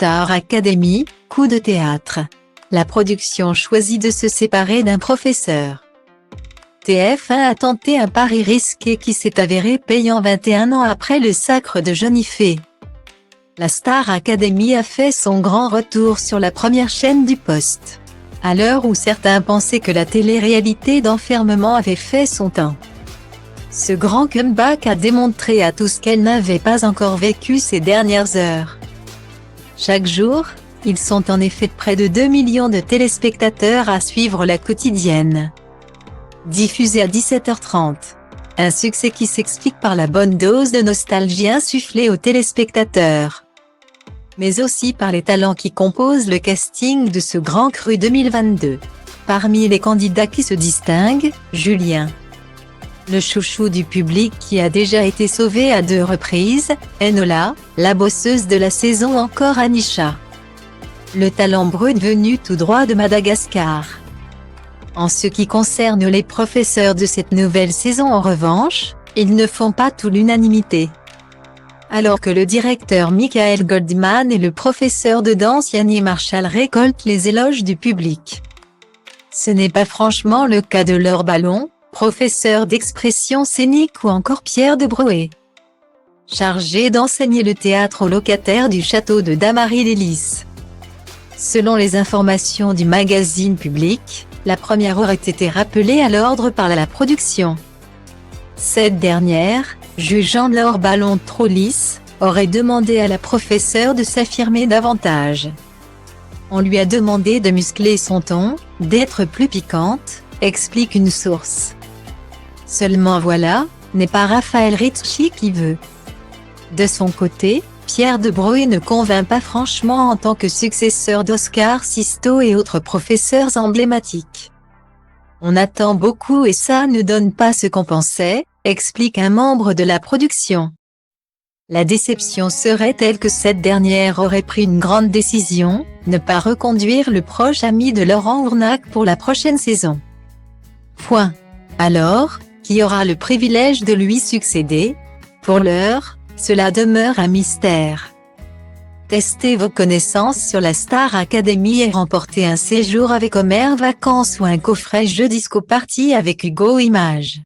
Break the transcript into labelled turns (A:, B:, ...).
A: Star Academy, coup de théâtre. La production choisit de se séparer d'un professeur. TF1 a tenté un pari risqué qui s'est avéré payant 21 ans après le sacre de Johnny Faye. La Star Academy a fait son grand retour sur la première chaîne du poste. À l'heure où certains pensaient que la télé-réalité d'enfermement avait fait son temps. Ce grand comeback a démontré à tous qu'elle n'avait pas encore vécu ces dernières heures. Chaque jour, ils sont en effet près de 2 millions de téléspectateurs à suivre la quotidienne. Diffusée à 17h30. Un succès qui s'explique par la bonne dose de nostalgie insufflée aux téléspectateurs. Mais aussi par les talents qui composent le casting de ce Grand Cru 2022. Parmi les candidats qui se distinguent, Julien. Le chouchou du public qui a déjà été sauvé à 2 reprises, Enola, la bosseuse de la saison encore Anisha. Le talent brut venu tout droit de Madagascar. En ce qui concerne les professeurs de cette nouvelle saison en revanche, ils ne font pas tout l'unanimité. Alors que le directeur Michael Goldman et le professeur de danse Yanni Marshall récoltent les éloges du public. Ce n'est pas franchement le cas de Laure Ballon, professeur d'expression scénique ou encore Pierre de Broé, chargé d'enseigner le théâtre aux locataires du château de Damary-les-Lys. Selon les informations du magazine Public, la première aurait été rappelée à l'ordre par la production. Cette dernière, jugeant Laure Ballon trop lisse, aurait demandé à la professeure de s'affirmer davantage. On lui a demandé de muscler son ton, d'être plus piquante, explique une source. Seulement voilà, n'est pas Raphaël Ritchie qui veut. De son côté, Pierre de Broé ne convainc pas franchement en tant que successeur d'Oscar Sisto et autres professeurs emblématiques. On attend beaucoup et ça ne donne pas ce qu'on pensait, explique un membre de la production. La déception serait telle que cette dernière aurait pris une grande décision, ne pas reconduire le proche ami de Laurent Ournac pour la prochaine saison. Point. Alors, qui aura le privilège de lui succéder? Pour l'heure, cela demeure un mystère. Testez vos connaissances sur la Star Academy et remportez un séjour avec Omer Vacances ou un coffret jeu disco party avec Hugo Images.